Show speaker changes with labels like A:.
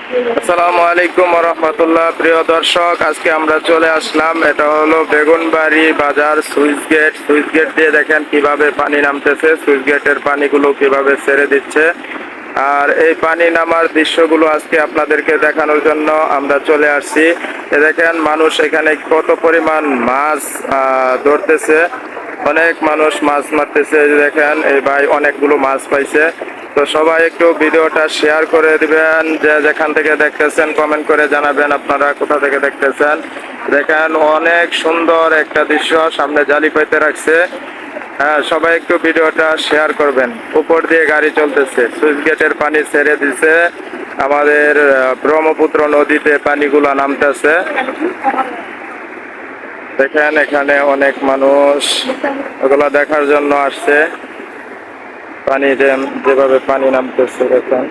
A: আসসালামু আলাইকুম ওয়া রাহমাতুল্লাহ। প্রিয় দর্শক, আজকে আমরা চলে আসলাম, এটা হলো বেগুনবাড়ি বাজার সুইচ গেট দিয়ে দেখেন কিভাবে পানি নামতেছে, সুইচ গেটের পানিগুলো কিভাবে ছেড়ে দিচ্ছে। আর এই পানি নামার দৃশ্যগুলো আজকে আপনাদেরকে দেখানোর জন্য আমরা চলে আসছি। দেখেন মানুষ এখানে কত পরিমাণ মাছ ধরতেছে, অনেক মানুষ মাছ মারতেছে। দেখেন এই ভাই অনেকগুলো মাছ পাইছে। তো সবাই একটু ভিডিওটা শেয়ার করে দিবেন, যে যেখান থেকে দেখতেছেন কমেন্ট করে জানাবেন আপনারা কোথা থেকে দেখতেছেন। দেখেন অনেক সুন্দর একটা দৃশ্য, সামনে জালি পাইতে রাখছে। হ্যাঁ, সবাই একটু ভিডিওটা শেয়ার করবেন। উপর দিয়ে গাড়ি চলতেছে, সুইচ গেটের পানি ছেড়ে দিছে, আমাদের ব্রহ্মপুত্র নদীতে পানিগুলো নামতেছে। দেখেন এখানে অনেক মানুষ ওগুলা দেখার জন্য আসছে, পানি যেভাবে পানি নামতেছে দেখেন।